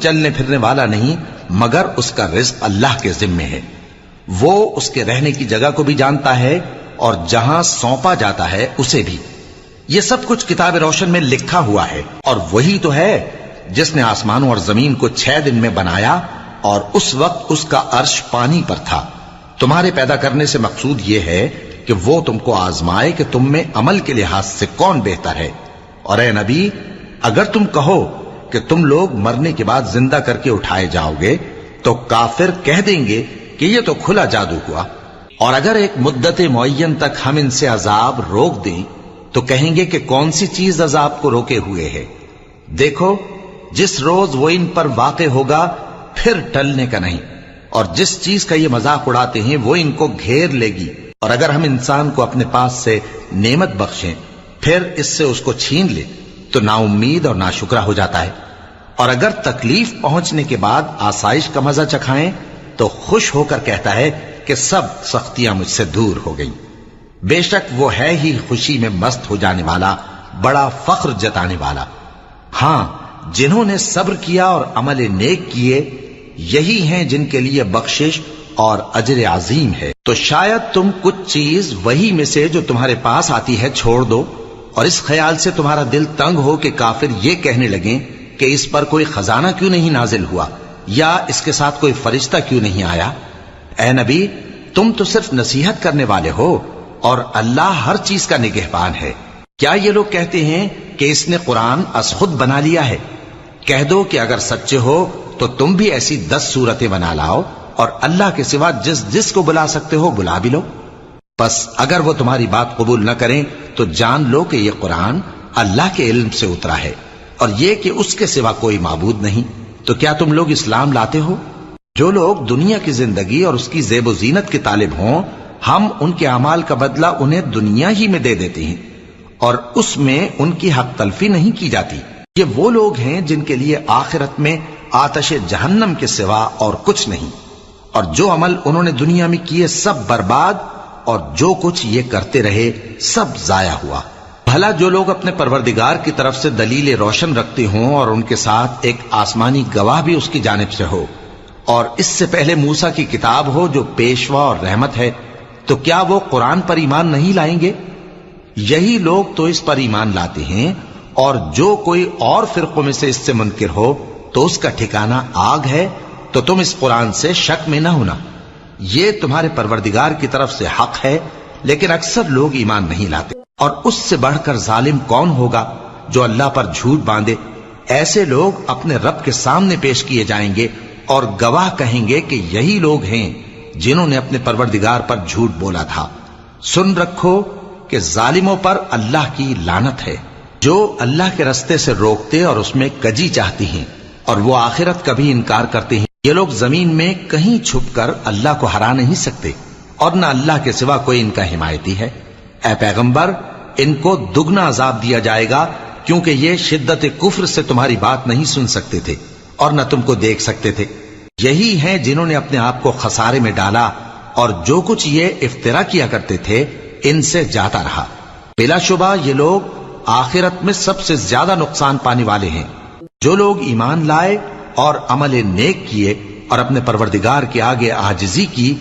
چلنے پھرنے والا نہیں مگر اس کا رزق اللہ کے ذمے ہے. وہ اس کے رہنے کی جگہ کو بھی جانتا ہے اور جہاں سونپا جاتا ہے اسے بھی. یہ سب کچھ کتاب روشن میں لکھا ہوا ہے. اور وہی تو ہے جس نے آسمانوں اور زمین کو 6 دن میں بنایا اور اس وقت اس کا عرش پانی پر تھا. تمہارے پیدا کرنے سے مقصود یہ ہے کہ وہ تم کو آزمائے کہ تم میں عمل کے لحاظ سے کون بہتر ہے. اور اے نبی، اگر تم کہو کہ تم لوگ مرنے کے بعد زندہ کر کے اٹھائے جاؤ گے تو کافر کہہ دیں گے کہ یہ تو کھلا جادو ہوا. اور اگر ایک مدت معین تک ہم ان سے عذاب روک دیں تو کہیں گے کہ کون سی چیز عذاب کو روکے ہوئے ہے. دیکھو جس روز وہ ان پر واقع ہوگا پھر ٹلنے کا نہیں، اور جس چیز کا یہ مذاق اڑاتے ہیں وہ ان کو گھیر لے گی. اور اگر ہم انسان کو اپنے پاس سے نعمت بخشیں پھر اس سے اس کو چھین لے تو نا امید اور ناشکرا ہو جاتا ہے. اور اگر تکلیف پہنچنے کے بعد آسائش کا مزہ چکھائیں تو خوش ہو کر کہتا ہے کہ سب سختیاں مجھ سے دور ہو گئیں. بے شک وہ ہے ہی خوشی میں مست ہو جانے والا، بڑا فخر جتانے والا. ہاں، جنہوں نے صبر کیا اور عمل نیک کیے یہی ہیں جن کے لیے بخشش اور اجر عظیم ہے. تو شاید تم کچھ چیز وہی میں سے جو تمہارے پاس آتی ہے چھوڑ دو اور اس خیال سے تمہارا دل تنگ ہو کہ کافر یہ کہنے لگیں کہ اس پر کوئی خزانہ کیوں نہیں نازل ہوا یا اس کے ساتھ کوئی فرشتہ کیوں نہیں آیا. اے نبی، تم تو صرف نصیحت کرنے والے ہو اور اللہ ہر چیز کا نگہبان ہے. کیا یہ لوگ کہتے ہیں کہ اس نے قرآن از خود بنا لیا ہے؟ کہہ دو کہ اگر سچے ہو تو تم بھی ایسی 10 صورتیں بنا لاؤ اور اللہ کے سوا جس جس کو بلا سکتے ہو بلا بھی لو. پس اگر وہ تمہاری بات قبول نہ کریں تو جان لو کہ یہ قرآن اللہ کے علم سے اترا ہے اور یہ کہ اس کے سوا کوئی معبود نہیں. تو کیا تم لوگ اسلام لاتے ہو؟ جو لوگ دنیا کی زندگی اور اس کی زیب و زینت کے طالب ہوں ہم ان کے اعمال کا بدلہ انہیں دنیا ہی میں دے دیتے ہیں اور اس میں ان کی حق تلفی نہیں کی جاتی. یہ وہ لوگ ہیں جن کے لیے آخرت میں آتش جہنم کے سوا اور کچھ نہیں، اور جو عمل انہوں نے دنیا میں کیے سب برباد اور جو کچھ یہ کرتے رہے سب ضائع ہوا. بھلا جو لوگ اپنے پروردگار کی طرف سے دلیل روشن رکھتے ہوں اور ان کے ساتھ ایک آسمانی گواہ بھی اس کی جانب سے ہو اور اس سے پہلے موسیٰ کی کتاب ہو جو پیشوا اور رحمت ہے، تو کیا وہ قرآن پر ایمان نہیں لائیں گے؟ یہی لوگ تو اس پر ایمان لاتے ہیں، اور جو کوئی اور فرقوں میں سے اس سے منکر ہو تو اس کا ٹھکانہ آگ ہے. تو تم اس قرآن سے شک میں نہ ہونا، یہ تمہارے پروردگار کی طرف سے حق ہے، لیکن اکثر لوگ ایمان نہیں لاتے. اور اس سے بڑھ کر ظالم کون ہوگا جو اللہ پر جھوٹ باندھے؟ ایسے لوگ اپنے رب کے سامنے پیش کیے جائیں گے اور گواہ کہیں گے کہ یہی لوگ ہیں جنہوں نے اپنے پروردگار پر جھوٹ بولا تھا. سن رکھو کہ ظالموں پر اللہ کی لعنت ہے، جو اللہ کے رستے سے روکتے اور اس میں کجی چاہتی ہیں اور وہ آخرت کا بھی انکار کرتے ہیں. یہ لوگ زمین میں کہیں چھپ کر اللہ کو ہرا نہیں سکتے اور نہ اللہ کے سوا کوئی ان کا حمایتی ہے. اے پیغمبر، ان کو دگنا عذاب دیا جائے گا کیونکہ یہ شدت کفر سے تمہاری بات نہیں سن سکتے تھے اور نہ تم کو دیکھ سکتے تھے. یہی ہیں جنہوں نے اپنے آپ کو خسارے میں ڈالا اور جو کچھ یہ افترا کیا کرتے تھے ان سے جاتا رہا. بلا شبہ یہ لوگ آخرت میں سب سے زیادہ نقصان پانے والے ہیں. جو لوگ ایمان لائے اور عمل نیک کیے اور اپنے پروردگار کے آگے عاجزی کی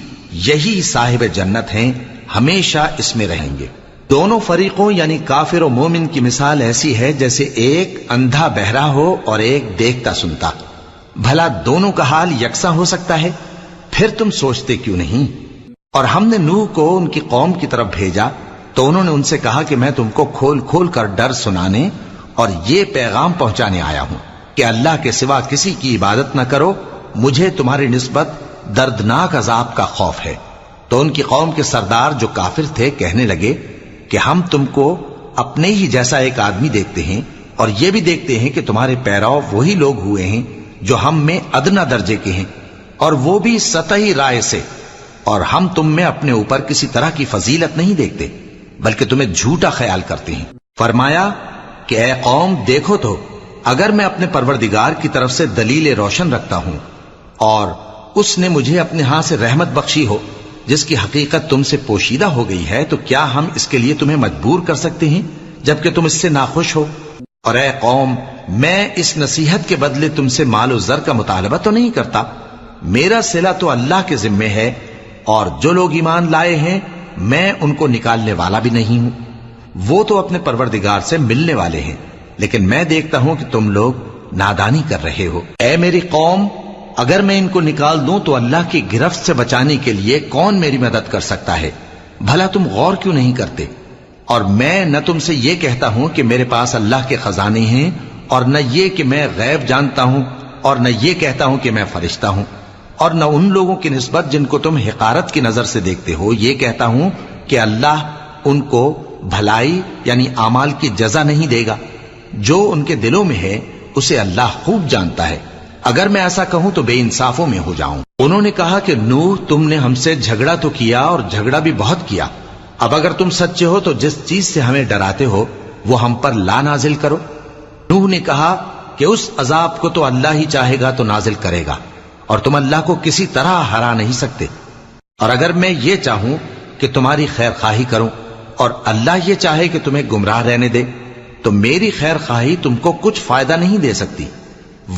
یہی صاحب جنت ہیں، ہمیشہ اس میں رہیں گے. دونوں فریقوں یعنی کافر و مومن کی مثال ایسی ہے جیسے ایک اندھا بہرا ہو اور ایک دیکھتا سنتا. بھلا دونوں کا حال یکساں ہو سکتا ہے؟ پھر تم سوچتے کیوں نہیں؟ اور ہم نے نوح کو ان کی قوم کی طرف بھیجا تو انہوں نے ان سے کہا کہ میں تم کو کھول کھول کر ڈر سنانے اور یہ پیغام پہنچانے آیا ہوں کہ اللہ کے سوا کسی کی عبادت نہ کرو، مجھے تمہاری نسبت دردناک عذاب کا خوف ہے. تو ان کی قوم کے سردار جو کافر تھے کہنے لگے کہ ہم تم کو اپنے ہی جیسا ایک آدمی دیکھتے ہیں اور یہ بھی دیکھتے ہیں کہ تمہارے پیرو وہی لوگ ہوئے ہیں جو ہم میں ادنا درجے کے ہیں اور وہ بھی سطحی رائے سے، اور ہم تم میں اپنے اوپر کسی طرح کی فضیلت نہیں دیکھتے بلکہ تمہیں جھوٹا خیال کرتے ہیں. فرمایا کہ اے قوم دیکھو تو اگر میں اپنے پروردگار کی طرف سے دلیل روشن رکھتا ہوں اور اس نے مجھے اپنے ہاں سے رحمت بخشی ہو جس کی حقیقت تم سے پوشیدہ ہو گئی ہے، تو کیا ہم اس کے لیے تمہیں مجبور کر سکتے ہیں جبکہ تم اس سے ناخوش ہو؟ اور اے قوم، میں اس نصیحت کے بدلے تم سے مال و زر کا مطالبہ تو نہیں کرتا، میرا صلہ تو اللہ کے ذمے ہے، اور جو لوگ ایمان لائے ہیں میں ان کو نکالنے والا بھی نہیں ہوں، وہ تو اپنے پروردگار سے ملنے والے ہیں، لیکن میں دیکھتا ہوں کہ تم لوگ نادانی کر رہے ہو۔ اے میری قوم، اگر میں ان کو نکال دوں تو اللہ کی گرفت سے بچانے کے لیے کون میری مدد کر سکتا ہے؟ بھلا تم غور کیوں نہیں کرتے؟ اور میں نہ تم سے یہ کہتا ہوں کہ میرے پاس اللہ کے خزانے ہیں، اور نہ یہ کہ میں غیب جانتا ہوں، اور نہ یہ کہتا ہوں کہ میں فرشتہ ہوں، اور نہ ان لوگوں کی نسبت جن کو تم حقارت کی نظر سے دیکھتے ہو یہ کہتا ہوں کہ اللہ ان کو بھلائی یعنی اعمال کی جزا نہیں دے گا۔ جو ان کے دلوں میں ہے اسے اللہ خوب جانتا ہے، اگر میں ایسا کہوں تو بے انصافوں میں ہو جاؤں۔ انہوں نے کہا کہ نوح، تم نے ہم سے جھگڑا تو کیا اور جھگڑا بھی بہت کیا، اب اگر تم سچے ہو تو جس چیز سے ہمیں ڈراتے ہو وہ ہم پر لا نازل کرو۔ نوح نے کہا کہ اس عذاب کو تو اللہ ہی چاہے گا تو نازل کرے گا، اور تم اللہ کو کسی طرح ہرا نہیں سکتے، اور اگر میں یہ چاہوں کہ تمہاری خیر خواہی کروں اور اللہ یہ چاہے کہ تمہیں گمراہ رہنے دے تو میری خیر خواہی تم کو کچھ فائدہ نہیں دے سکتی،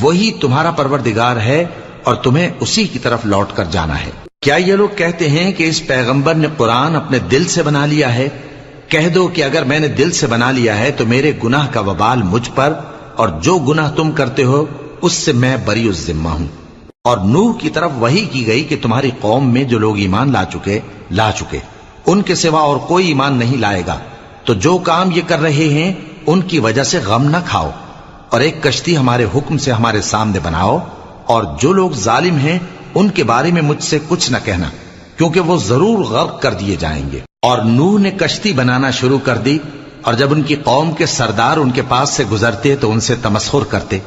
وہی تمہارا پروردگار ہے اور تمہیں اسی کی طرف لوٹ کر جانا ہے۔ کیا یہ لوگ کہتے ہیں کہ اس پیغمبر نے قرآن اپنے دل سے بنا لیا ہے؟ کہہ دو کہ اگر میں نے دل سے بنا لیا ہے تو میرے گناہ کا وبال مجھ پر، اور جو گناہ تم کرتے ہو اس سے میں بری الذمہ ہوں۔ اور نوح کی طرف وحی کی گئی کہ تمہاری قوم میں جو لوگ ایمان لا چکے ان کے سوا اور کوئی ایمان نہیں لائے گا، تو جو کام یہ کر رہے ہیں ان کی وجہ سے غم نہ کھاؤ، اور ایک کشتی ہمارے حکم سے ہمارے سامنے بناؤ، اور جو لوگ ظالم ہیں ان کے بارے میں مجھ سے کچھ نہ کہنا، کیونکہ وہ ضرور غرق کر دیے جائیں گے۔ اور نوح نے کشتی بنانا شروع کر دی، اور جب ان کی قوم کے سردار ان کے پاس سے گزرتے تو ان سے تمسخر کرتے۔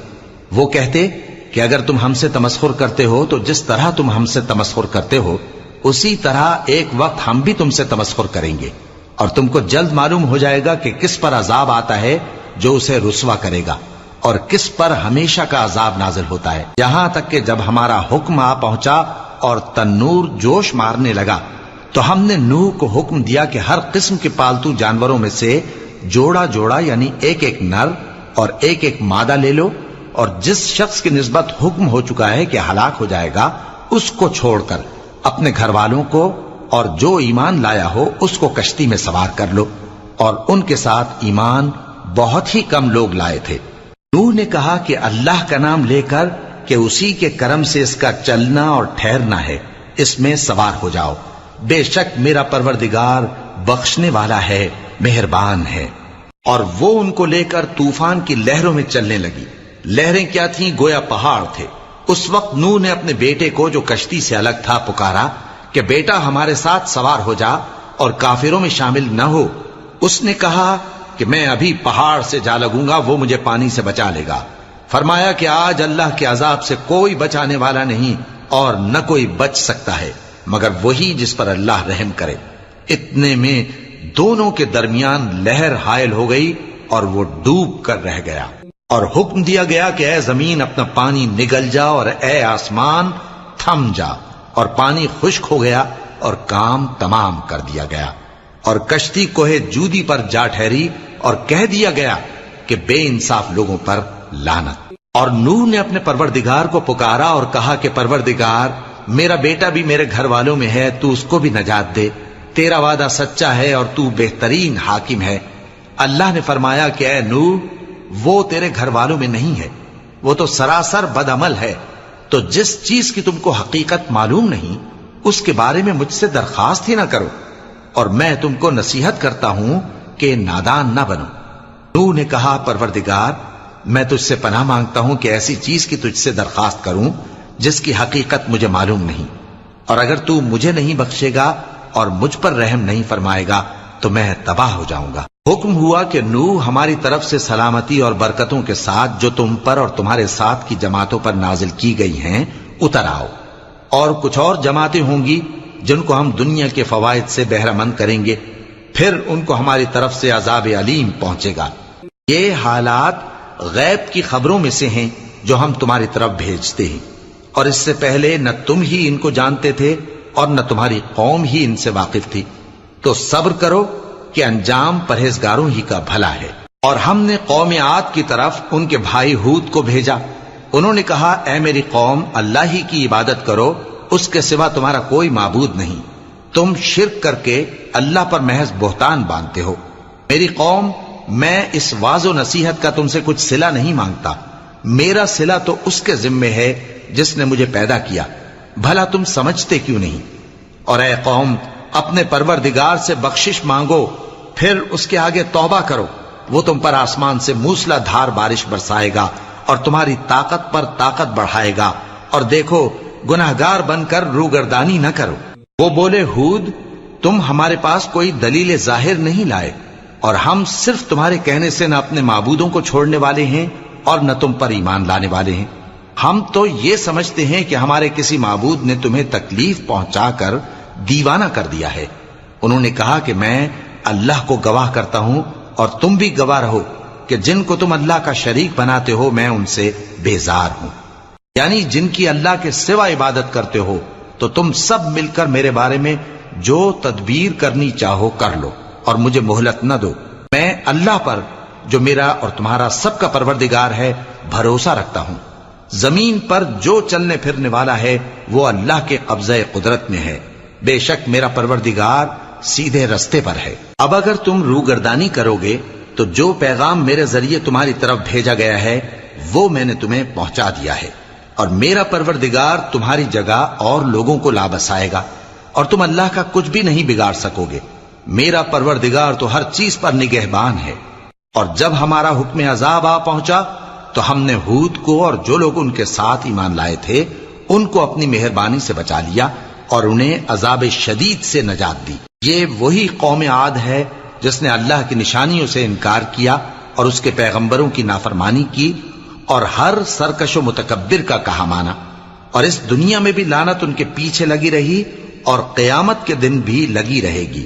وہ کہتے کہ اگر تم ہم سے تمسخر کرتے ہو تو جس طرح تم ہم سے تمسخر کرتے ہو اسی طرح ایک وقت ہم بھی تم سے تمسخر کریں گے، اور تم کو جلد معلوم ہو جائے گا کہ کس پر عذاب آتا ہے جو اسے رسوا کرے گا، اور کس پر ہمیشہ کا عذاب نازل ہوتا ہے، یہاں تک کہ جب ہمارا حکم آ پہنچا اور تنور جوش مارنے لگا تو ہم نے نوح کو حکم دیا کہ ہر قسم کے پالتو جانوروں میں سے جوڑا جوڑا یعنی ایک ایک نر اور ایک ایک مادہ لے لو، اور جس شخص کی نسبت حکم ہو چکا ہے کہ ہلاک ہو جائے گا اس کو چھوڑ کر اپنے گھر والوں کو اور جو ایمان لایا ہو اس کو کشتی میں سوار کر لو، اور ان کے ساتھ ایمان بہت ہی کم لوگ لائے تھے۔ نوح نے کہا کہ اللہ کا نام لے کر کہ اسی کے کرم سے اس کا چلنا اور ٹھہرنا ہے، اس میں سوار ہو جاؤ، بے شک میرا پروردگار بخشنے والا ہے، مہربان ہے۔ اور وہ ان کو لے کر طوفان کی لہروں میں چلنے لگی۔ لہریں کیا تھیں؟ گویا پہاڑ تھے۔ اس وقت نوح نے اپنے بیٹے کو جو کشتی سے الگ تھا پکارا کہ بیٹا ہمارے ساتھ سوار ہو جا اور کافروں میں شامل نہ ہو۔ اس نے کہا کہ میں ابھی پہاڑ سے جا لگوں گا، وہ مجھے پانی سے بچا لے گا۔ فرمایا کہ آج اللہ کے عذاب سے کوئی بچانے والا نہیں اور نہ کوئی بچ سکتا ہے مگر وہی جس پر اللہ رحم کرے۔ اتنے میں دونوں کے درمیان لہر حائل ہو گئی اور وہ ڈوب کر رہ گیا، اور حکم دیا گیا کہ اے زمین اپنا پانی نگل جا اور اے آسمان تھم جا، اور پانی خشک ہو گیا اور کام تمام کر دیا گیا، اور کشتی کوہ جودی پر جا ٹھہری، اور کہہ دیا گیا کہ بے انصاف لوگوں پر لعنت۔ اور نوح نے اپنے پروردگار کو پکارا اور کہا کہ پروردگار، میرا بیٹا بھی میرے گھر والوں میں ہے، تو اس کو بھی نجات دے، تیرا وعدہ سچا ہے اور تو بہترین حاکم ہے۔ اللہ نے فرمایا کہ اے نوح، وہ تیرے گھر والوں میں نہیں ہے، وہ تو سراسر بد عمل ہے، تو جس چیز کی تم کو حقیقت معلوم نہیں اس کے بارے میں مجھ سے درخواست ہی نہ کرو، اور میں تم کو نصیحت کرتا ہوں کہ نادان نہ بنو۔ نوح نے کہا پروردگار، میں تجھ سے پناہ مانگتا ہوں کہ ایسی چیز کی تجھ سے درخواست کروں جس کی حقیقت مجھے معلوم نہیں، اور اگر تو مجھے نہیں بخشے گا اور مجھ پر رحم نہیں فرمائے گا تو میں تباہ ہو جاؤں گا۔ حکم ہوا کہ نوح ہماری طرف سے سلامتی اور برکتوں کے ساتھ جو تم پر اور تمہارے ساتھ کی جماعتوں پر نازل کی گئی ہیں اتر آؤ، اور کچھ اور جماعتیں ہوں گی جن کو ہم دنیا کے فوائد سے بہرہ مند کریں گے، پھر ان کو ہماری طرف سے عذاب علیم پہنچے گا۔ یہ حالات غیب کی خبروں میں سے ہیں جو ہم تمہاری طرف بھیجتے ہیں، اور اس سے پہلے نہ تم ہی ان کو جانتے تھے اور نہ تمہاری قوم ہی ان سے واقف تھی، تو صبر کرو کہ انجام پرہیزگاروں ہی کا بھلا ہے۔ اور ہم نے قوم عاد کی طرف ان کے بھائی ہود کو بھیجا. انہوں نے کہا اے میری قوم، اللہ ہی کی عبادت کرو، اس کے سوا تمہارا کوئی معبود نہیں. تم شرک کر کے اللہ پر محض بہتان باندھتے ہو. میری قوم، میں اس واعظ و نصیحت کا تم سے کچھ صلہ نہیں مانگتا. میرا صلہ تو اس کے ذمے ہے جس نے مجھے پیدا کیا. بھلا تم سمجھتے کیوں نہیں؟ اور اے قوم، اپنے پروردگار سے بخشش مانگو، پھر اس کے آگے توبہ کرو. وہ تم پر آسمان سے موسلا دھار بارش برسائے گا اور تمہاری طاقت پر طاقت بڑھائے گا. اور دیکھو، گناہگار بن کر روگردانی نہ کرو. وہ بولے ہود، تم ہمارے پاس کوئی دلیل ظاہر نہیں لائے، اور ہم صرف تمہارے کہنے سے نہ اپنے معبودوں کو چھوڑنے والے ہیں اور نہ تم پر ایمان لانے والے ہیں. ہم تو یہ سمجھتے ہیں کہ ہمارے کسی معبود نے تمہیں تکلیف پہنچا کر دیوانہ کر دیا ہے. انہوں نے کہا کہ میں اللہ کو گواہ کرتا ہوں اور تم بھی گواہ رہو کہ جن کو تم اللہ کا شریک بناتے ہو میں ان سے بیزار ہوں. یعنی جن کی اللہ کے سوا عبادت کرتے ہو، تو تم سب مل کر میرے بارے میں جو تدبیر کرنی چاہو کر لو اور مجھے مہلت نہ دو. میں اللہ پر جو میرا اور تمہارا سب کا پروردگار ہے بھروسہ رکھتا ہوں. زمین پر جو چلنے پھرنے والا ہے وہ اللہ کے قبضہ قدرت میں ہے. بے شک میرا پروردگار سیدھے رستے پر ہے. اب اگر تم روگردانی کرو گے تو جو پیغام میرے ذریعے تمہاری طرف بھیجا گیا ہے وہ میں نے تمہیں پہنچا دیا ہے، اور میرا پروردگار تمہاری جگہ اور لوگوں کو لا بسائے گا، اور تم اللہ کا کچھ بھی نہیں بگاڑ سکو گے. میرا پروردگار تو ہر چیز پر نگہبان ہے. اور جب ہمارا حکم عذاب آ پہنچا تو ہم نے ہود کو اور جو لوگ ان کے ساتھ ایمان لائے تھے ان کو اپنی مہربانی سے بچا لیا اور انہیں عذاب شدید سے نجات دی. یہ وہی قوم عاد ہے جس نے اللہ کی نشانیوں سے انکار کیا اور اس کے پیغمبروں کی نافرمانی کی اور ہر سرکش و متکبر کا کہا مانا. اور اس دنیا میں بھی لعنت ان کے پیچھے لگی رہی اور قیامت کے دن بھی لگی رہے گی.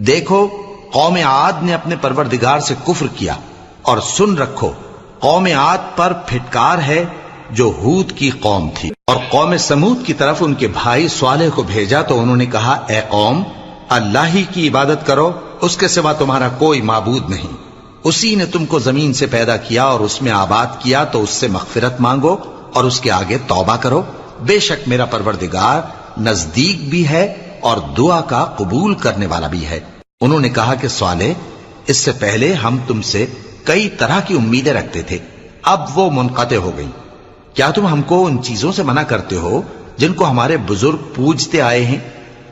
دیکھو، قوم عاد نے اپنے پروردگار سے کفر کیا، اور سن رکھو، قوم عاد پر پھٹکار ہے جو ہود کی قوم تھی. اور قوم سمود کی طرف ان کے بھائی صالح کو بھیجا تو انہوں نے کہا اے قوم، اللہ ہی کی عبادت کرو، اس کے سوا تمہارا کوئی معبود نہیں. اسی نے تم کو زمین سے پیدا کیا اور اس میں آباد کیا، تو اس سے مغفرت مانگو اور اس کے آگے توبہ کرو. بے شک میرا پروردگار نزدیک بھی ہے اور دعا کا قبول کرنے والا بھی ہے. انہوں نے کہا کہ صالح، اس سے پہلے ہم تم سے کئی طرح کی امیدیں رکھتے تھے، اب وہ منقطع ہو گئی. کیا تم ہم کو ان چیزوں سے منع کرتے ہو جن کو ہمارے بزرگ پوجتے آئے ہیں؟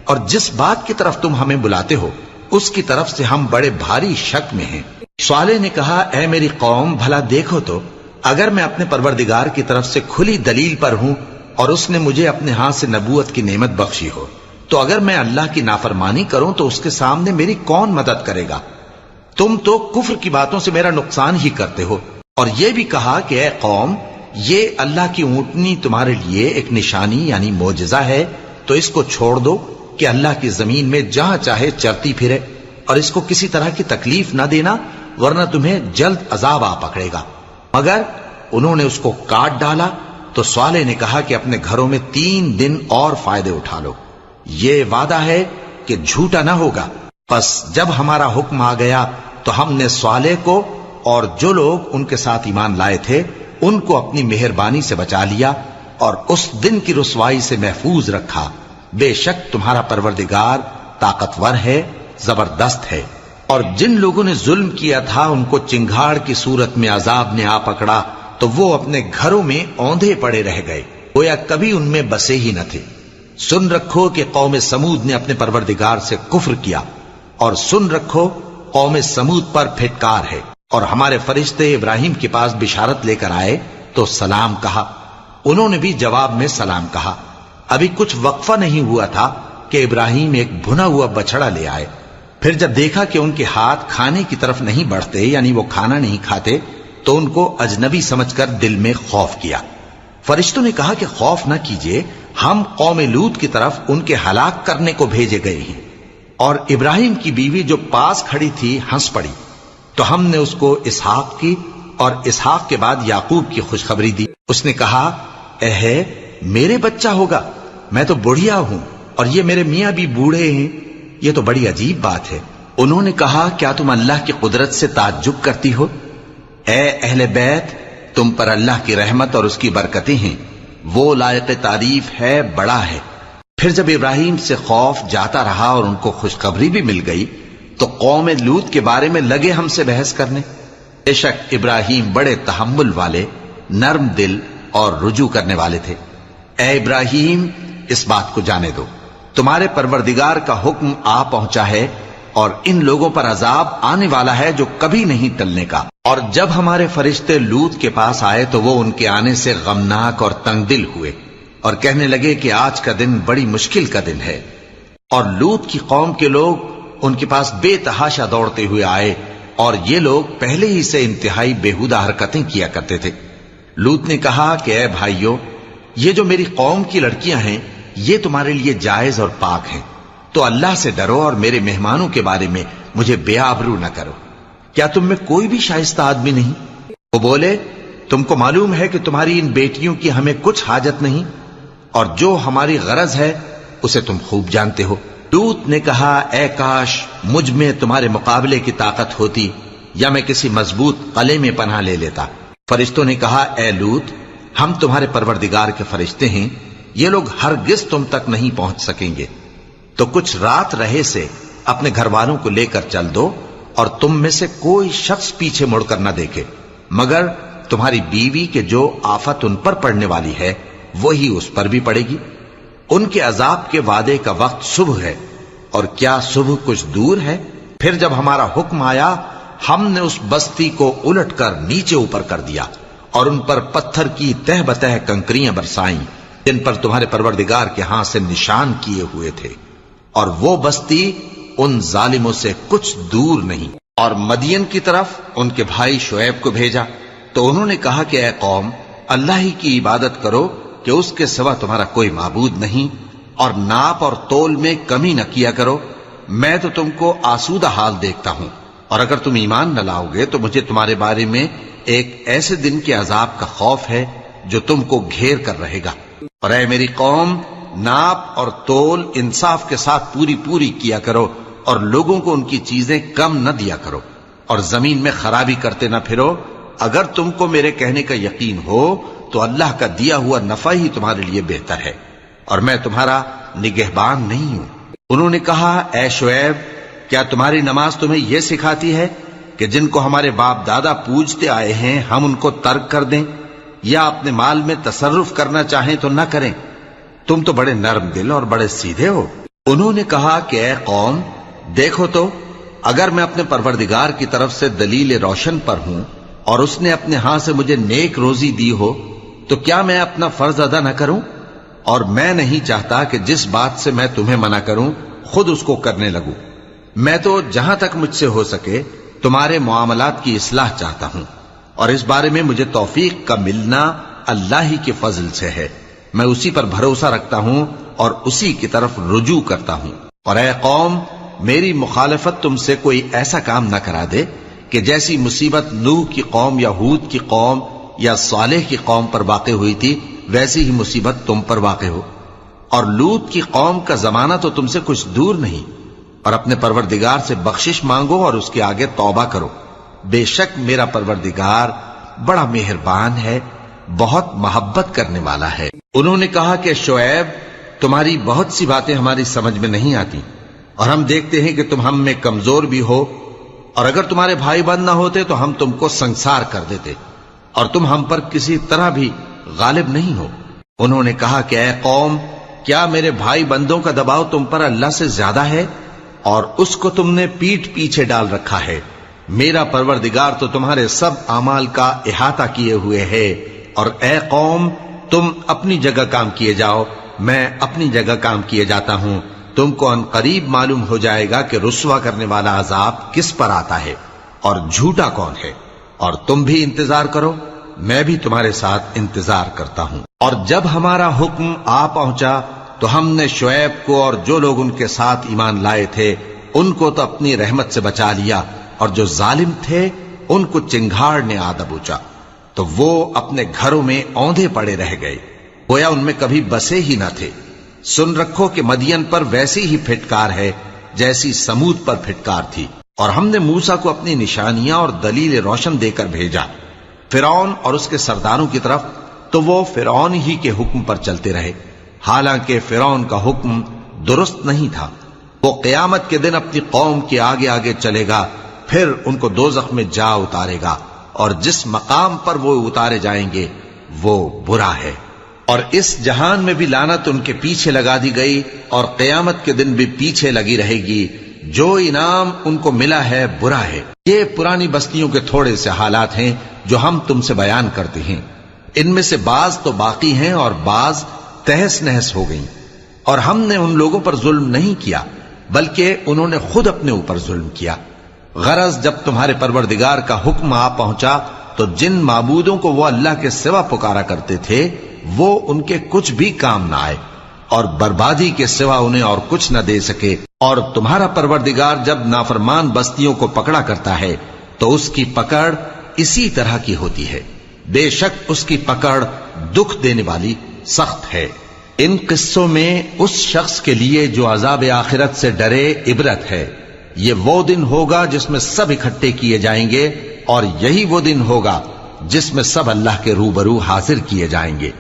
اور جس بات کی طرف تم ہمیں بلاتے ہو اس کی طرف سے ہم بڑے بھاری شک میں ہیں. صالح نے کہا اے میری قوم، بھلا دیکھو تو، اگر میں اپنے پروردگار کی طرف سے کھلی دلیل پر ہوں اور اس نے مجھے اپنے ہاتھ سے نبوت کی نعمت بخشی ہو، تو اگر میں اللہ کی نافرمانی کروں تو اس کے سامنے میری کون مدد کرے گا؟ تم تو کفر کی باتوں سے میرا نقصان ہی کرتے ہو. اور یہ بھی کہا کہ اے قوم، یہ اللہ کی اونٹنی تمہارے لیے ایک نشانی یعنی معجزہ ہے، تو اس کو چھوڑ دو کہ اللہ کی زمین میں جہاں چاہے چرتی پھرے، اور اس کو کسی طرح کی تکلیف نہ دینا، ورنہ تمہیں جلد عذاب آ پکڑے گا. مگر انہوں نے اس کو کاٹ ڈالا. تو صالح نے کہا کہ اپنے گھروں میں 3 دن اور فائدے اٹھا لو، یہ وعدہ ہے کہ جھوٹا نہ ہوگا. پس جب ہمارا حکم آ گیا تو ہم نے صالح کو اور جو لوگ ان کے ساتھ ایمان لائے تھے ان کو اپنی مہربانی سے بچا لیا اور اس دن کی رسوائی سے محفوظ رکھا. بے شک تمہارا پروردگار طاقتور ہے، زبردست ہے. اور جن لوگوں نے ظلم کیا تھا ان کو چنگھاڑ کی صورت میں عذاب نے آ پکڑا تو وہ اپنے گھروں میں اوندھے پڑے رہ گئے، گویا کبھی ان میں بسے ہی نہ تھے. سن رکھو کہ قوم سمود نے اپنے پروردگار سے کفر کیا، اور سن رکھو قوم سمود پر پھٹکار ہے. اور ہمارے فرشتے ابراہیم کے پاس بشارت لے کر آئے تو سلام کہا، انہوں نے بھی جواب میں سلام کہا. ابھی کچھ وقفہ نہیں ہوا تھا کہ ابراہیم ایک بھنا ہوا بچڑا لے آئے. پھر جب دیکھا کہ ان کے ہاتھ کھانے کی طرف نہیں بڑھتے، یعنی وہ کھانا نہیں کھاتے، تو ان کو اجنبی سمجھ کر دل میں خوف کیا. فرشتوں نے کہا کہ خوف نہ کیجیے، ہم قوم لوط کی طرف ان کے ہلاک کرنے کو بھیجے گئے ہیں. اور ابراہیم کی بیوی جو پاس کھڑی تھی ہنس پڑی، تو ہم نے اس کو اسحاق کی اور اسحاق کے بعد یعقوب کی خوشخبری دی. اس نے کہا اے میرے بچہ ہوگا، میں تو بڑھیا ہوں اور یہ میرے میاں بھی بوڑھے ہیں، یہ تو بڑی عجیب بات ہے. انہوں نے کہا کیا تم اللہ کی قدرت سے تعجب کرتی ہو؟ اے اہل بیت، تم پر اللہ کی رحمت اور اس کی برکتیں ہیں، وہ لائق تعریف ہے، بڑا ہے۔ پھر جب ابراہیم سے خوف جاتا رہا اور ان کو خوشخبری بھی مل گئی تو قوم لوط کے بارے میں لگے ہم سے بحث کرنے۔ بے شک ابراہیم بڑے تحمل والے، نرم دل اور رجوع کرنے والے تھے۔ اے ابراہیم، اس بات کو جانے دو، تمہارے پروردگار کا حکم آ پہنچا ہے اور ان لوگوں پر عذاب آنے والا ہے جو کبھی نہیں ٹلنے کا۔ اور جب ہمارے فرشتے لوط کے پاس آئے تو وہ ان کے آنے سے غمناک اور تنگ دل ہوئے اور کہنے لگے کہ آج کا دن بڑی مشکل کا دن ہے۔ اور لوط کی قوم کے لوگ ان کے پاس بے تحاشا دوڑتے ہوئے آئے اور یہ لوگ پہلے ہی سے انتہائی بےہودہ حرکتیں کیا کرتے تھے۔ لوط نے کہا کہ اے بھائیو، یہ جو میری قوم کی لڑکیاں ہیں یہ تمہارے لیے جائز اور پاک ہیں، تو اللہ سے ڈرو اور میرے مہمانوں کے بارے میں مجھے بے آبرو نہ کرو۔ کیا تم میں کوئی بھی شائستہ آدمی نہیں؟ وہ بولے تم کو معلوم ہے کہ تمہاری ان بیٹیوں کی ہمیں کچھ حاجت نہیں، اور جو ہماری غرض ہے اسے تم خوب جانتے ہو۔ لوط نے کہا اے کاش مجھ میں تمہارے مقابلے کی طاقت ہوتی یا میں کسی مضبوط قلعے میں پناہ لے لیتا۔ فرشتوں نے کہا اے لوط، ہم تمہارے پروردگار کے فرشتے ہیں، یہ لوگ ہرگز تم تک نہیں پہنچ سکیں گے، تو کچھ رات رہے سے اپنے گھر والوں کو لے کر چل دو اور تم میں سے کوئی شخص پیچھے مڑ کر نہ دیکھے مگر تمہاری بیوی کے جو آفت ان پر پڑنے والی ہے وہی اس پر بھی پڑے گی۔ ان کے عذاب کے وعدے کا وقت صبح ہے، اور کیا صبح کچھ دور ہے؟ پھر جب ہمارا حکم آیا ہم نے اس بستی کو الٹ کر نیچے اوپر کر دیا اور ان پر پتھر کی تہ بتہ کنکریاں برسائیں جن پر تمہارے پروردگار کے ہاں سے نشان کیے ہوئے تھے، اور وہ بستی ان ظالموں سے کچھ دور نہیں۔ اور مدین کی طرف ان کے بھائی شعیب کو بھیجا تو انہوں نے کہا کہ اے قوم، اللہ ہی کی عبادت کرو کہ اس کے سوا تمہارا کوئی معبود نہیں، اور ناپ اور تول میں کمی نہ کیا کرو، میں تو تم کو آسودہ حال دیکھتا ہوں، اور اگر تم ایمان نہ لاؤ گے تو مجھے تمہارے بارے میں ایک ایسے دن کے عذاب کا خوف ہے جو تم کو گھیر کر رہے گا۔ اور اے میری قوم، ناپ اور تول انصاف کے ساتھ پوری پوری کیا کرو، اور لوگوں کو ان کی چیزیں کم نہ دیا کرو، اور زمین میں خرابی کرتے نہ پھرو۔ اگر تم کو میرے کہنے کا یقین ہو تو اللہ کا دیا ہوا نفع ہی تمہارے لیے بہتر ہے، اور میں تمہارا نگہبان نہیں ہوں۔ انہوں نے کہا اے شعیب، کیا تمہاری نماز تمہیں یہ سکھاتی ہے کہ جن کو ہمارے باپ دادا پوجتے آئے ہیں ہم ان کو ترک کر دیں، یا اپنے مال میں تصرف کرنا چاہیں تو نہ کریں؟ تم تو بڑے نرم دل اور بڑے سیدھے ہو۔ انہوں نے کہا کہ اے قوم، دیکھو تو اگر میں اپنے پروردگار کی طرف سے دلیل روشن پر ہوں اور اس نے اپنے ہاں سے مجھے نیک روزی دی ہو تو کیا میں اپنا فرض ادا نہ کروں؟ اور میں نہیں چاہتا کہ جس بات سے میں تمہیں منع کروں خود اس کو کرنے لگوں۔ میں تو جہاں تک مجھ سے ہو سکے تمہارے معاملات کی اصلاح چاہتا ہوں، اور اس بارے میں مجھے توفیق کا ملنا اللہ ہی کے فضل سے ہے۔ میں اسی پر بھروسہ رکھتا ہوں اور اسی کی طرف رجوع کرتا ہوں۔ اور اے قوم، میری مخالفت تم سے کوئی ایسا کام نہ کرا دے کہ جیسی مصیبت نوح کی قوم یا ہود کی قوم یا صالح کی قوم پر واقع ہوئی تھی ویسی ہی مصیبت تم پر واقع ہو۔ اور لوط کی قوم کا زمانہ تو تم سے کچھ دور نہیں، اور اپنے پروردگار سے بخشش مانگو اور اس کے آگے توبہ کرو، بے شک میرا پروردگار بڑا مہربان ہے، بہت محبت کرنے والا ہے۔ انہوں نے کہا کہ شعیب، تمہاری بہت سی باتیں ہماری سمجھ میں نہیں آتی، اور ہم دیکھتے ہیں کہ تم ہم میں کمزور بھی ہو، اور اگر تمہارے بھائی بند نہ ہوتے تو ہم تم کو سنسار کر دیتے، اور تم ہم پر کسی طرح بھی غالب نہیں ہو۔ انہوں نے کہا کہ اے قوم، کیا میرے بھائی بندوں کا دباؤ تم پر اللہ سے زیادہ ہے، اور اس کو تم نے پیٹھ پیچھے ڈال رکھا ہے؟ میرا پروردگار تو تمہارے سب اعمال کا احاطہ کیے ہوئے ہے۔ اور اے قوم، تم اپنی جگہ کام کیے جاؤ، میں اپنی جگہ کام کیے جاتا ہوں۔ تم کو ان قریب معلوم ہو جائے گا کہ رسوا کرنے والا عذاب کس پر آتا ہے اور جھوٹا کون ہے، اور تم بھی انتظار کرو، میں بھی تمہارے ساتھ انتظار کرتا ہوں۔ اور جب ہمارا حکم آ پہنچا تو ہم نے شعیب کو اور جو لوگ ان کے ساتھ ایمان لائے تھے ان کو تو اپنی رحمت سے بچا لیا، اور جو ظالم تھے ان کو چنگھاڑ نے آ دبوچا، تو وہ اپنے گھروں میں اوندھے پڑے رہ گئے، گویا ان میں کبھی بسے ہی نہ تھے۔ سن رکھو کہ مدین پر ویسی ہی پھٹکار ہے جیسی سمود پر پھٹکار تھی، اور ہم نے موسیٰ کو اپنی نشانیاں اور دلیل روشن دے کر بھیجا فرعون اور اس کے سرداروں کی طرف، تو وہ فرعون ہی کے حکم پر چلتے رہے، حالانکہ فرعون کا حکم درست نہیں تھا۔ وہ قیامت کے دن اپنی قوم کے آگے آگے چلے گا، پھر ان کو دوزخ میں جا اتارے گا، اور جس مقام پر وہ اتارے جائیں گے وہ برا ہے۔ اور اس جہان میں بھی لعنت ان کے پیچھے لگا دی گئی، اور قیامت کے دن بھی پیچھے لگی رہے گی۔ جو انعام ان کو ملا ہے برا ہے۔ یہ پرانی بستیوں کے تھوڑے سے حالات ہیں جو ہم تم سے بیان کرتے ہیں، ان میں سے بعض تو باقی ہیں اور بعض تہس نہس ہو گئیں۔ اور ہم نے ان لوگوں پر ظلم نہیں کیا بلکہ انہوں نے خود اپنے اوپر ظلم کیا۔ غرض جب تمہارے پروردگار کا حکم آ پہنچا تو جن معبودوں کو وہ اللہ کے سوا پکارا کرتے تھے وہ ان کے کچھ بھی کام نہ آئے، اور بربادی کے سوا انہیں اور کچھ نہ دے سکے۔ اور تمہارا پروردگار جب نافرمان بستیوں کو پکڑا کرتا ہے تو اس کی پکڑ اسی طرح کی ہوتی ہے، بے شک اس کی پکڑ دکھ دینے والی سخت ہے۔ ان قصوں میں اس شخص کے لیے جو عذاب آخرت سے ڈرے عبرت ہے۔ یہ وہ دن ہوگا جس میں سب اکٹھے کیے جائیں گے، اور یہی وہ دن ہوگا جس میں سب اللہ کے روبرو حاضر کیے جائیں گے،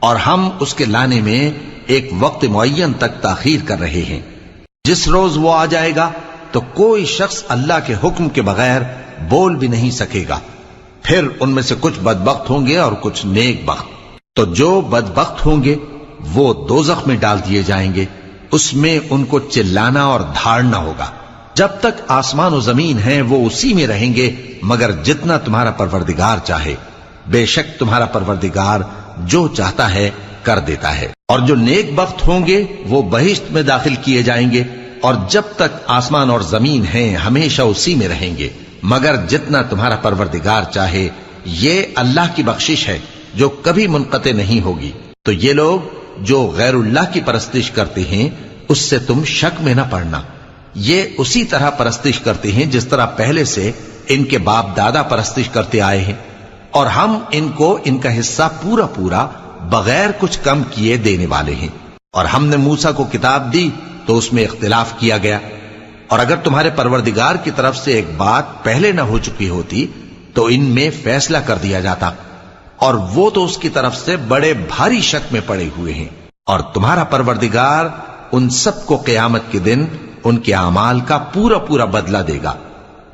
اور ہم اس کے لانے میں ایک وقت معین تک تاخیر کر رہے ہیں۔ جس روز وہ آ جائے گا تو کوئی شخص اللہ کے حکم کے بغیر بول بھی نہیں سکے گا۔ پھر ان میں سے کچھ بدبخت ہوں گے اور کچھ نیک بخت۔ تو جو بدبخت ہوں گے وہ دوزخ میں ڈال دیے جائیں گے، اس میں ان کو چلانا اور دھاڑنا ہوگا۔ جب تک آسمان و زمین ہیں وہ اسی میں رہیں گے مگر جتنا تمہارا پروردگار چاہے، بے شک تمہارا پروردگار جو چاہتا ہے کر دیتا ہے۔ اور جو نیک بخت ہوں گے وہ بہشت میں داخل کیے جائیں گے، اور جب تک آسمان اور زمین ہیں ہمیشہ اسی میں رہیں گے مگر جتنا تمہارا پروردگار چاہے۔ یہ اللہ کی بخشش ہے جو کبھی منقطع نہیں ہوگی۔ تو یہ لوگ جو غیر اللہ کی پرستش کرتے ہیں اس سے تم شک میں نہ پڑنا، یہ اسی طرح پرستش کرتے ہیں جس طرح پہلے سے ان کے باپ دادا پرستش کرتے آئے ہیں، اور ہم ان کو ان کا حصہ پورا پورا بغیر کچھ کم کیے دینے والے ہیں۔ اور ہم نے موسیٰ کو کتاب دی تو اس میں اختلاف کیا گیا، اور اگر تمہارے پروردگار کی طرف سے ایک بات پہلے نہ ہو چکی ہوتی تو ان میں فیصلہ کر دیا جاتا، اور وہ تو اس کی طرف سے بڑے بھاری شک میں پڑے ہوئے ہیں۔ اور تمہارا پروردگار ان سب کو قیامت کے دن ان کے اعمال کا پورا پورا بدلہ دے گا،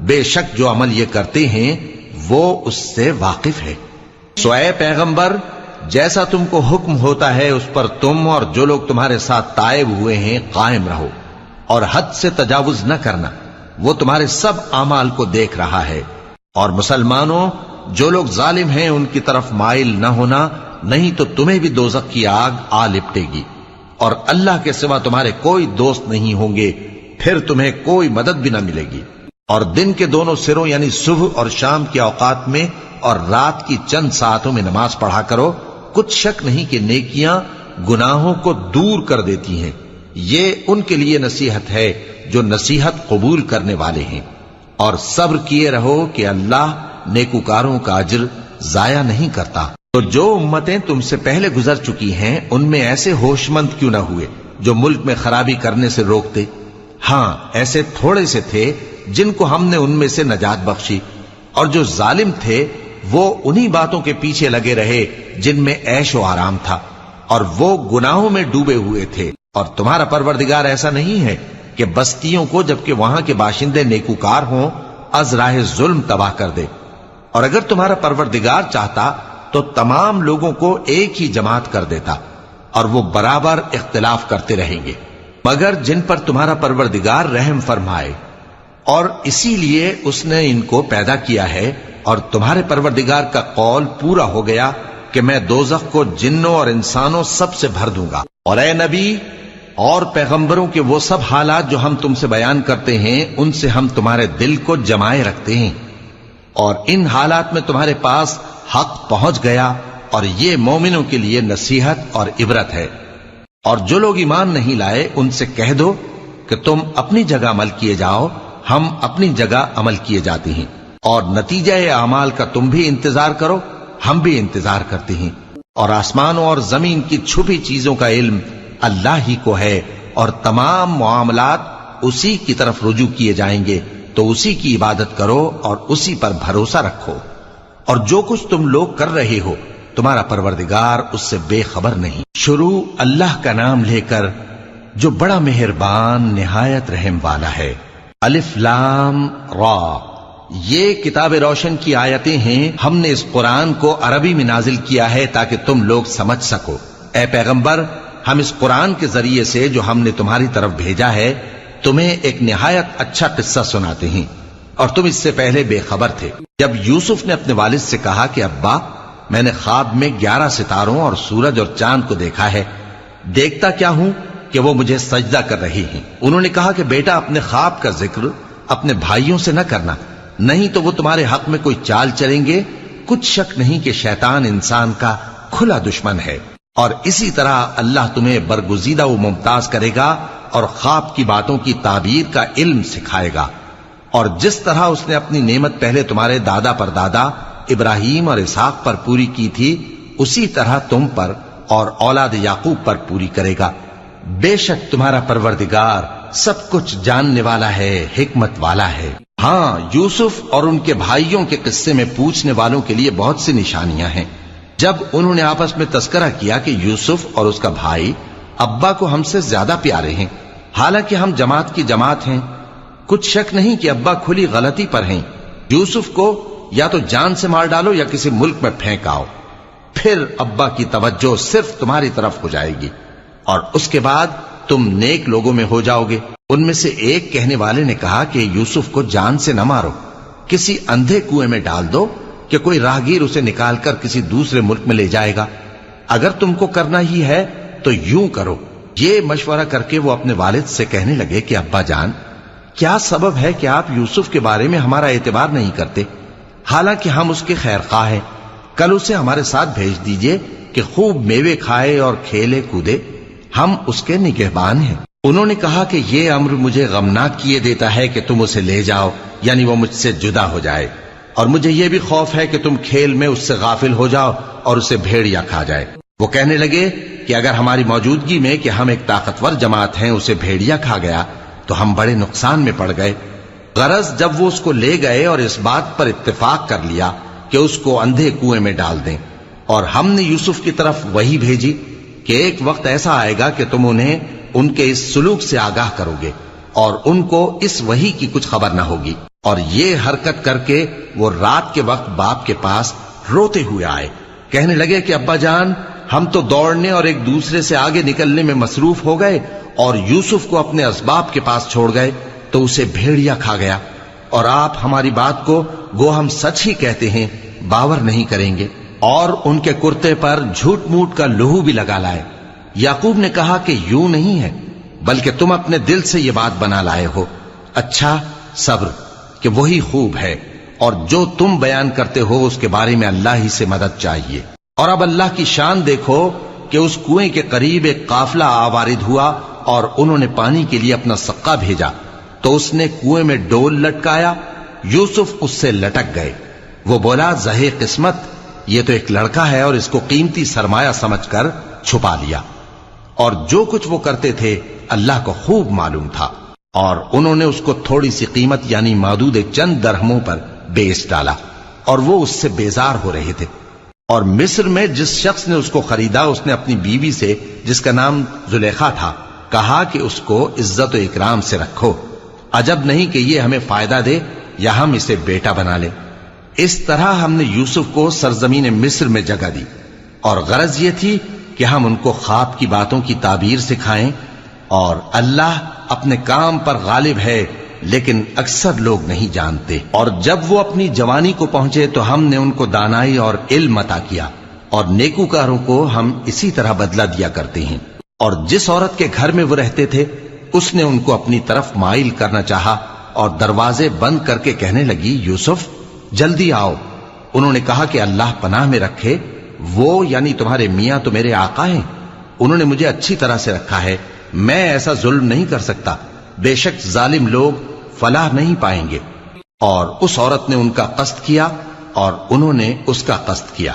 بے شک جو عمل یہ کرتے ہیں وہ اس سے واقف ہے۔ سو اے پیغمبر، جیسا تم کو حکم ہوتا ہے اس پر تم اور جو لوگ تمہارے ساتھ تائب ہوئے ہیں قائم رہو، اور حد سے تجاوز نہ کرنا، وہ تمہارے سب اعمال کو دیکھ رہا ہے۔ اور مسلمانوں، جو لوگ ظالم ہیں ان کی طرف مائل نہ ہونا، نہیں تو تمہیں بھی دوزخ کی آگ آ لپٹے گی، اور اللہ کے سوا تمہارے کوئی دوست نہیں ہوں گے، پھر تمہیں کوئی مدد بھی نہ ملے گی۔ اور دن کے دونوں سروں یعنی صبح اور شام کے اوقات میں اور رات کی چند ساعتوں میں نماز پڑھا کرو، کچھ شک نہیں کہ نیکیاں گناہوں کو دور کر دیتی ہیں۔ یہ ان کے لیے نصیحت ہے جو نصیحت قبول کرنے والے ہیں، اور صبر کیے رہو کہ اللہ نیکوکاروں کا اجر ضائع نہیں کرتا۔ تو جو امتیں تم سے پہلے گزر چکی ہیں ان میں ایسے ہوش مند کیوں نہ ہوئے جو ملک میں خرابی کرنے سے روکتے؟ ہاں، ایسے تھوڑے سے تھے جن کو ہم نے ان میں سے نجات بخشی، اور جو ظالم تھے وہ انہی باتوں کے پیچھے لگے رہے جن میں عیش و آرام تھا، اور وہ گناہوں میں ڈوبے ہوئے تھے۔ اور تمہارا پروردگار ایسا نہیں ہے کہ بستیوں کو جبکہ وہاں کے باشندے نیکوکار ہوں از راہ ظلم تباہ کر دے۔ اور اگر تمہارا پروردگار چاہتا تو تمام لوگوں کو ایک ہی جماعت کر دیتا، اور وہ برابر اختلاف کرتے رہیں گے، مگر جن پر تمہارا پروردگار رحم فرمائے، اور اسی لیے اس نے ان کو پیدا کیا ہے۔ اور تمہارے پروردگار کا قول پورا ہو گیا کہ میں دوزخ کو جنوں اور انسانوں سب سے بھر دوں گا۔ اور اے نبی اور پیغمبروں کے وہ سب حالات جو ہم تم سے بیان کرتے ہیں ان سے ہم تمہارے دل کو جمائے رکھتے ہیں، اور ان حالات میں تمہارے پاس حق پہنچ گیا، اور یہ مومنوں کے لیے نصیحت اور عبرت ہے۔ اور جو لوگ ایمان نہیں لائے ان سے کہہ دو کہ تم اپنی جگہ عمل کیے جاؤ، ہم اپنی جگہ عمل کیے جاتے ہیں، اور نتیجہ اعمال کا تم بھی انتظار کرو، ہم بھی انتظار کرتے ہیں۔ اور آسمانوں اور زمین کی چھپی چیزوں کا علم اللہ ہی کو ہے، اور تمام معاملات اسی کی طرف رجوع کیے جائیں گے تو اسی کی عبادت کرو اور اسی پر بھروسہ رکھو، اور جو کچھ تم لوگ کر رہے ہو تمہارا پروردگار اس سے بے خبر نہیں۔ شروع اللہ کا نام لے کر جو بڑا مہربان نہایت رحم والا ہے۔ الف لام را، یہ کتاب روشن کی آیتیں ہیں۔ ہم نے اس قرآن کو عربی میں نازل کیا ہے تاکہ تم لوگ سمجھ سکو۔ اے پیغمبر، ہم اس قرآن کے ذریعے سے جو ہم نے تمہاری طرف بھیجا ہے تمہیں ایک نہایت اچھا قصہ سناتے ہیں، اور تم اس سے پہلے بے خبر تھے۔ جب یوسف نے اپنے والد سے کہا کہ ابا، میں نے خواب میں 11 ستاروں اور سورج اور چاند کو دیکھا ہے، دیکھتا کیا ہوں کہ وہ مجھے سجدہ کر رہی ہیں۔ انہوں نے کہا کہ بیٹا، اپنے خواب کا ذکر اپنے بھائیوں سے نہ کرنا، نہیں تو وہ تمہارے حق میں کوئی چال چلیں گے۔ کچھ شک نہیں کہ شیطان انسان کا کھلا دشمن ہے، اور اسی طرح اللہ تمہیں برگزیدہ و ممتاز کرے گا اور خواب کی باتوں کی تعبیر کا علم سکھائے گا، اور جس طرح اس نے اپنی نعمت پہلے تمہارے دادا پر دادا ابراہیم اور اسحاق پر پوری کی تھی، اسی طرح تم پر اور اولاد یعقوب پر پوری کرے گا۔ بے شک تمہارا پروردگار سب کچھ جاننے والا ہے، حکمت والا ہے۔ ہاں، یوسف اور ان کے بھائیوں کے قصے میں پوچھنے والوں کے لیے بہت سی نشانیاں ہیں۔ جب انہوں نے آپس میں تذکرہ کیا کہ یوسف اور اس کا بھائی ابا کو ہم سے زیادہ پیارے ہیں، حالانکہ ہم جماعت کی جماعت ہیں، کچھ شک نہیں کہ ابا کھلی غلطی پر ہیں۔ یوسف کو یا تو جان سے مار ڈالو یا کسی ملک میں پھینک آؤ، پھر ابا کی توجہ صرف تمہاری طرف ہو جائے گی، اور اس کے بعد تم نیک لوگوں میں ہو جاؤ گے۔ ان میں سے ایک کہنے والے نے کہا کہ یوسف کو جان سے نہ مارو، کسی اندھے کنویں میں ڈال دو کہ کوئی راہگیر اسے نکال کر کسی دوسرے ملک میں لے جائے گا۔ اگر تم کو کرنا ہی ہے تو یوں کرو۔ یہ مشورہ کر کے وہ اپنے والد سے کہنے لگے کہ ابا جان، کیا سبب ہے کہ آپ یوسف کے بارے میں ہمارا اعتبار نہیں کرتے؟ حالانکہ ہم اس کے خیر خواہ ہیں، کل اسے ہمارے ساتھ بھیج دیجئے کہ خوب میوے کھائے اور کھیلے کودے، ہم اس کے نگہبان ہیں۔ انہوں نے کہا کہ یہ امر مجھے غمناک کیے دیتا ہے کہ تم اسے لے جاؤ، یعنی وہ مجھ سے جدا ہو جائے، اور مجھے یہ بھی خوف ہے کہ تم کھیل میں اس سے غافل ہو جاؤ اور اسے بھیڑیا کھا جائے۔ وہ کہنے لگے کہ اگر ہماری موجودگی میں کہ ہم ایک طاقتور جماعت ہیں اسے بھیڑیا کھا گیا تو ہم بڑے نقصان میں پڑ گئے۔ غرض جب وہ اس کو لے گئے اور اس بات پر اتفاق کر لیا کہ اس کو اندھے کنویں میں ڈال دیں، اور ہم نے یوسف کی طرف وحی بھیجی کہ ایک وقت ایسا آئے گا کہ تم انہیں ان کے اس سلوک سے آگاہ کرو گے، اور ان کو اس وحی کی کچھ خبر نہ ہوگی۔ اور یہ حرکت کر کے وہ رات کے وقت باپ کے پاس روتے ہوئے آئے، کہنے لگے کہ ابا جان، ہم تو دوڑنے اور ایک دوسرے سے آگے نکلنے میں مصروف ہو گئے اور یوسف کو اپنے اسباب کے پاس چھوڑ گئے تو اسے بھیڑیا کھا گیا، اور آپ ہماری بات کو گو ہم سچ ہی کہتے ہیں باور نہیں کریں گے۔ اور ان کے کرتے پر جھوٹ موٹ کا لہو بھی لگا لائے۔ یعقوب نے کہا کہ یوں نہیں ہے، بلکہ تم اپنے دل سے یہ بات بنا لائے ہو۔ اچھا، صبر کہ وہی خوب ہے، اور جو تم بیان کرتے ہو اس کے بارے میں اللہ ہی سے مدد چاہیے۔ اور اب اللہ کی شان دیکھو کہ اس کنویں کے قریب ایک قافلہ آوارد ہوا اور انہوں نے پانی کے لیے اپنا سقا بھیجا، تو اس نے کنویں میں ڈول لٹکایا، یوسف اس سے لٹک گئے۔ وہ بولا، زہے قسمت، یہ تو ایک لڑکا ہے، اور اس کو قیمتی سرمایہ سمجھ کر چھپا لیا۔ اور جو کچھ وہ کرتے تھے اللہ کو خوب معلوم تھا، اور انہوں نے اس کو تھوڑی سی قیمت یعنی مادود چند درہموں پر بیچ ڈالا، اور وہ اس سے بیزار ہو رہے تھے۔ اور مصر میں جس شخص نے اس کو خریدا اس نے اپنی بیوی سے جس کا نام زلیخا تھا کہا کہ اس کو عزت و اکرام سے رکھو، عجب نہیں کہ یہ ہمیں فائدہ دے یا ہم اسے بیٹا بنا لیں۔ اس طرح ہم نے یوسف کو سرزمین مصر میں جگہ دی، اور غرض یہ تھی کہ ہم ان کو خواب کی باتوں کی تعبیر سکھائیں، اور اللہ اپنے کام پر غالب ہے لیکن اکثر لوگ نہیں جانتے۔ اور جب وہ اپنی جوانی کو پہنچے تو ہم نے ان کو دانائی اور علم عطا کیا، اور نیکوکاروں کو ہم اسی طرح بدلہ دیا کرتے ہیں۔ اور جس عورت کے گھر میں وہ رہتے تھے اس نے ان کو اپنی طرف مائل کرنا چاہا، اور دروازے بند کر کے کہنے لگی، یوسف جلدی آؤ۔ انہوں نے کہا کہ اللہ پناہ میں رکھے، وہ یعنی تمہارے میاں تو میرے آقا ہیں، انہوں نے مجھے اچھی طرح سے رکھا ہے، میں ایسا ظلم نہیں کر سکتا، بے شک ظالم لوگ فلاح نہیں پائیں گے۔ اور اس عورت نے ان کا قصد کیا اور انہوں نے اس کا قصد کیا۔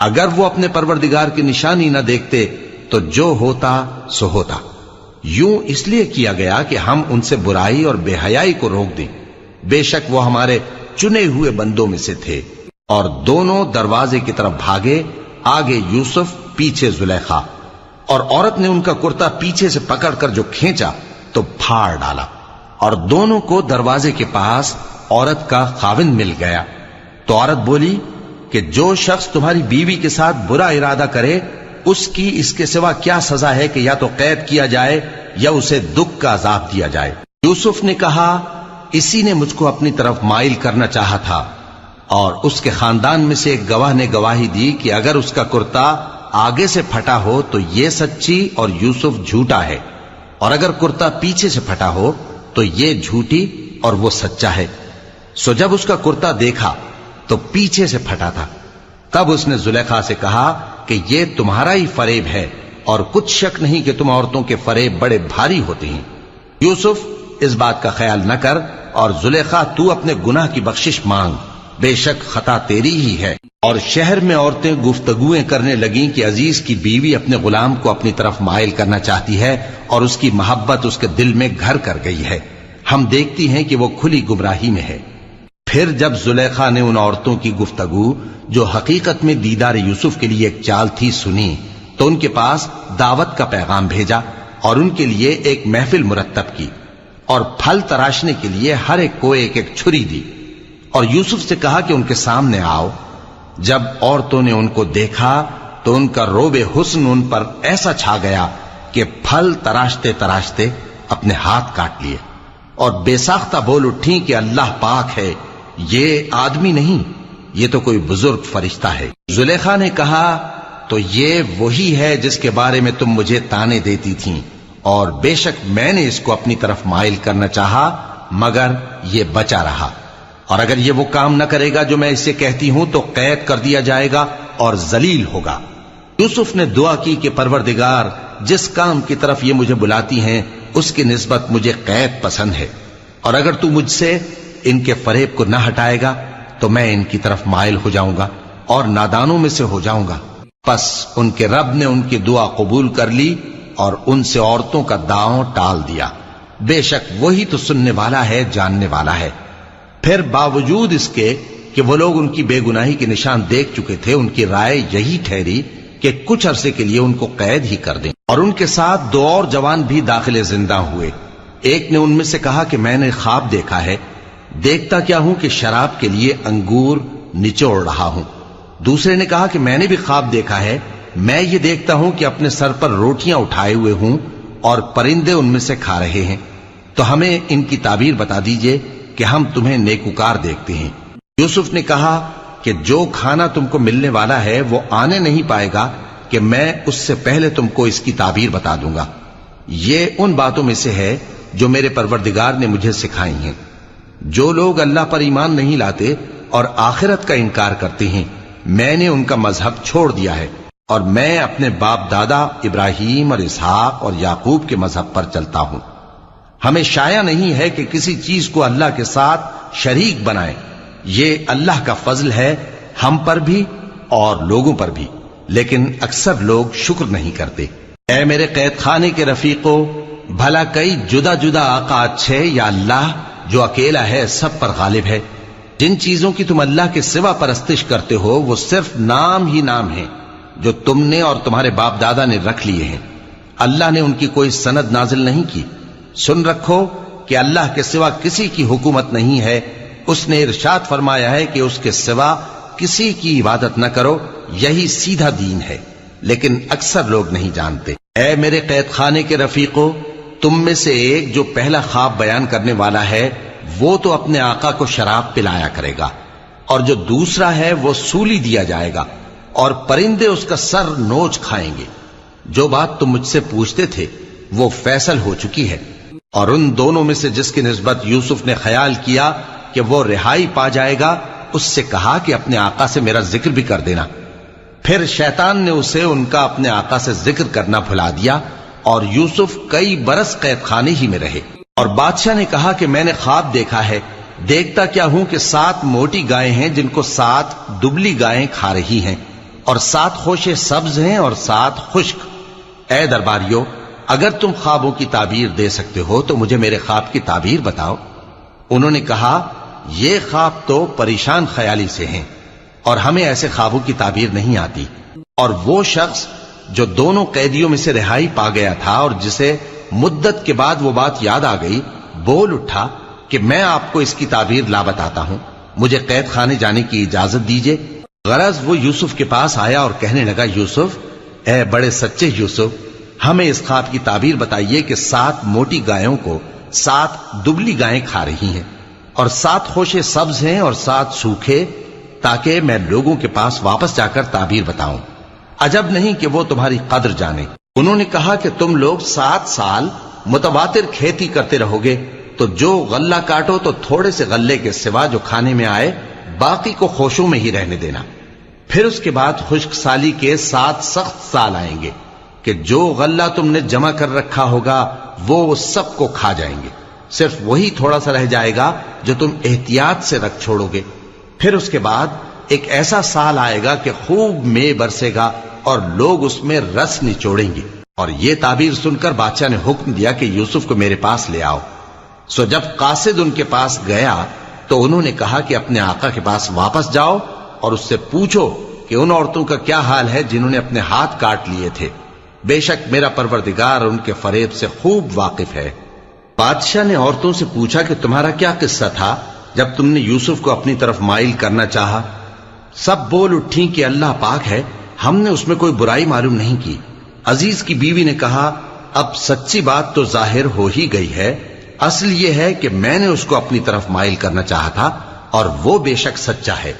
اگر وہ اپنے پروردگار کی نشانی نہ دیکھتے تو جو ہوتا سو ہوتا۔ یوں اس لیے کیا گیا کہ ہم ان سے برائی اور بے حیائی کو روک دیں، بے شک وہ ہمارے چنے ہوئے بندوں میں سے تھے۔ اور دونوں دروازے کی طرف بھاگے، آگے یوسف پیچھے زلیخا، اور عورت نے ان کا کرتا پیچھے سے پکڑ کر جو کھینچا تو پھاڑ ڈالا، اور دونوں کو دروازے کے پاس عورت کا خاوند مل گیا۔ تو عورت بولی کہ جو شخص تمہاری بیوی کے ساتھ برا ارادہ کرے اس کی اس کے سوا کیا سزا ہے کہ یا تو قید کیا جائے یا اسے دکھ کا عذاب دیا جائے۔ یوسف نے کہا اسی نے مجھ کو اپنی طرف مائل کرنا چاہا تھا، اور اس کے خاندان میں سے ایک گواہ نے گواہی دی کہ اگر اس کا کرتا آگے سے پھٹا ہو تو یہ سچی اور یوسف جھوٹا ہے، اور اگر کرتا پیچھے سے پھٹا ہو تو یہ جھوٹی اور وہ سچا ہے۔ سو جب اس کا کرتا دیکھا تو پیچھے سے پھٹا تھا، تب اس نے زلیخا سے کہا کہ یہ تمہارا ہی فریب ہے، اور کچھ شک نہیں کہ تم عورتوں کے فریب بڑے بھاری ہوتے ہیں۔ یوسف اس بات کا خیال نہ کر، اور زلیخا تو اپنے گناہ کی بخشش مانگ، بے شک خطا تیری ہی ہے۔ اور شہر میں عورتیں گفتگویں کرنے لگیں کہ عزیز کی بیوی اپنے غلام کو اپنی طرف مائل کرنا چاہتی ہے، اور اس کی محبت اس کے دل میں گھر کر گئی ہے، ہم دیکھتی ہیں کہ وہ کھلی گمراہی میں ہے۔ پھر جب زلیخا نے ان عورتوں کی گفتگو جو حقیقت میں دیدار یوسف کے لیے ایک چال تھی سنی، تو ان کے پاس دعوت کا پیغام بھیجا، اور ان کے لیے ایک محفل مرتب کی، اور پھل تراشنے کے لیے ہر ایک کو ایک ایک چھری دی، اور یوسف سے کہا کہ ان کے سامنے آؤ۔ جب عورتوں نے ان کو دیکھا تو ان کا روب حسن ان پر ایسا چھا گیا کہ پھل تراشتے تراشتے اپنے ہاتھ کاٹ لیے، اور بے ساختہ بول اٹھیں کہ اللہ پاک ہے، یہ آدمی نہیں، یہ تو کوئی بزرگ فرشتہ ہے۔ زلیخا نے کہا تو یہ وہی ہے جس کے بارے میں تم مجھے تانے دیتی تھیں، اور بے شک میں نے اس کو اپنی طرف مائل کرنا چاہا، مگر یہ بچا رہا، اور اگر یہ وہ کام نہ کرے گا جو میں اسے کہتی ہوں تو قید کر دیا جائے گا اور ذلیل ہوگا۔ یوسف نے دعا کی کہ پروردگار، جس کام کی طرف یہ مجھے بلاتی ہیں اس کی نسبت مجھے قید پسند ہے، اور اگر تو مجھ سے ان کے فریب کو نہ ہٹائے گا تو میں ان کی طرف مائل ہو جاؤں گا اور نادانوں میں سے ہو جاؤں گا۔ پس ان کے رب نے ان کی دعا قبول کر لی اور ان سے عورتوں کا داؤں ٹال دیا، بے شک وہی تو سننے والا ہے، جاننے والا ہے۔ پھر باوجود اس کے کہ وہ لوگ ان کی بے گناہی کے نشان دیکھ چکے تھے، ان کی رائے یہی ٹھہری کہ کچھ عرصے کے لیے ان کو قید ہی کر دیں، اور ان کے ساتھ دو اور جوان بھی داخل زندہ ہوئے۔ ایک نے ان میں سے کہا کہ میں نے خواب دیکھا ہے، دیکھتا کیا ہوں کہ شراب کے لیے انگور نچوڑ رہا ہوں۔ دوسرے نے کہا کہ میں نے بھی خواب دیکھا ہے، میں یہ دیکھتا ہوں کہ اپنے سر پر روٹیاں اٹھائے ہوئے ہوں اور پرندے ان میں سے کھا رہے ہیں، تو ہمیں ان کی تعبیر بتا دیجئے کہ ہم تمہیں نیکوکار دیکھتے ہیں۔ یوسف نے کہا کہ جو کھانا تم کو ملنے والا ہے وہ آنے نہیں پائے گا کہ میں اس سے پہلے تم کو اس کی تعبیر بتا دوں گا۔ یہ ان باتوں میں سے ہے جو میرے پروردگار نے مجھے سکھائی ہیں۔ جو لوگ اللہ پر ایمان نہیں لاتے اور آخرت کا انکار کرتے ہیں، میں نے ان کا مذہب چھوڑ دیا ہے، اور میں اپنے باپ دادا ابراہیم اور اسحاق اور یعقوب کے مذہب پر چلتا ہوں۔ ہمیں شایع نہیں ہے کہ کسی چیز کو اللہ کے ساتھ شریک بنائیں، یہ اللہ کا فضل ہے ہم پر بھی اور لوگوں پر بھی، لیکن اکثر لوگ شکر نہیں کرتے۔ اے میرے قید خانے کے رفیقو، بھلا کئی جدا جدا آقا اچھے یا اللہ جو اکیلا ہے سب پر غالب ہے؟ جن چیزوں کی تم اللہ کے سوا پرستش کرتے ہو وہ صرف نام ہی نام ہیں جو تم نے اور تمہارے باپ دادا نے رکھ لیے ہیں، اللہ نے ان کی کوئی سند نازل نہیں کی۔ سن رکھو کہ اللہ کے سوا کسی کی حکومت نہیں ہے، اس نے ارشاد فرمایا ہے کہ اس کے سوا کسی کی عبادت نہ کرو، یہی سیدھا دین ہے، لیکن اکثر لوگ نہیں جانتے۔ اے میرے قید خانے کے رفیقو، تم میں سے ایک جو پہلا خواب بیان کرنے والا ہے وہ تو اپنے آقا کو شراب پلایا کرے گا، اور جو دوسرا ہے وہ سولی دیا جائے گا، اور پرندے اس کا سر نوچ کھائیں گے۔ جو بات تم مجھ سے پوچھتے تھے وہ فیصل ہو چکی ہے، اور ان دونوں میں سے جس کی نسبت یوسف نے خیال کیا کہ وہ رہائی پا جائے گا، اس سے کہا کہ اپنے آقا سے میرا ذکر بھی کر دینا۔ پھر شیطان نے اسے ان کا اپنے آقا سے ذکر کرنا بھلا دیا، اور یوسف کئی برس قید خانے ہی میں رہے۔ اور بادشاہ نے کہا کہ میں نے خواب دیکھا ہے، دیکھتا کیا ہوں کہ 7 موٹی گائیں ہیں جن کو 7 دبلی گائیں کھا رہی ہیں، اور 7 خوشے سبز ہیں اور 7 خشک۔ اے درباریو، اگر تم خوابوں کی تعبیر دے سکتے ہو تو مجھے میرے خواب کی تعبیر بتاؤ۔ انہوں نے کہا یہ خواب تو پریشان خیالی سے ہیں اور ہمیں ایسے خوابوں کی تعبیر نہیں آتی۔ اور وہ شخص جو دونوں قیدیوں میں سے رہائی پا گیا تھا اور جسے مدت کے بعد وہ بات یاد آ گئی، بول اٹھا کہ میں آپ کو اس کی تعبیر لا بتاتا ہوں، مجھے قید خانے جانے کی اجازت دیجیے۔ غرض وہ یوسف کے پاس آیا اور کہنے لگا، یوسف، اے بڑے سچے یوسف، ہمیں اس خواب کی تعبیر بتائیے کہ 7 موٹی گایوں کو 7 دبلی گائیں کھا رہی ہیں اور 7 خوشے سبز ہیں اور 7 سوکھے، تاکہ میں لوگوں کے پاس واپس جا کر تعبیر بتاؤں۔ عجب نہیں کہ وہ تمہاری قدر جانے۔ انہوں نے کہا کہ تم لوگ 7 سال متواتر کھیتی کرتے رہو گے، تو جو غلہ کاٹو تو تھوڑے سے غلے کے سوا جو کھانے میں آئے باقی کو خوشوں میں ہی رہنے دینا۔ پھر اس کے بعد خشک سالی کے 7 سخت سال آئیں گے کہ جو غلہ تم نے جمع کر رکھا ہوگا وہ سب کو کھا جائیں گے، صرف وہی تھوڑا سا رہ جائے گا جو تم احتیاط سے رکھ چھوڑو گے۔ پھر اس کے بعد ایک ایسا سال آئے گا کہ خوب مے برسے گا اور لوگ اس میں رس نچوڑیں گے۔ اور یہ تعبیر سن کر بادشاہ نے حکم دیا کہ یوسف کو میرے پاس لے آؤ۔ سو جب قاصد ان کے پاس گیا تو انہوں نے کہا کہ اپنے آقا کے پاس واپس جاؤ اور اس سے پوچھو کہ ان عورتوں کا کیا حال ہے جنہوں نے اپنے ہاتھ کاٹ لیے تھے، بے شک میرا پروردگار ان کے فریب سے خوب واقف ہے۔ بادشاہ نے عورتوں سے پوچھا کہ تمہارا کیا قصہ تھا جب تم نے یوسف کو اپنی طرف مائل کرنا چاہا؟ سب بول اٹھیں کہ اللہ پاک ہے، ہم نے اس میں کوئی برائی معلوم نہیں کی۔ عزیز کی بیوی نے کہا، اب سچی بات تو ظاہر ہو ہی گئی ہے، اصل یہ ہے کہ میں نے اس کو اپنی طرف مائل کرنا چاہا تھا اور وہ بے شک سچا ہے۔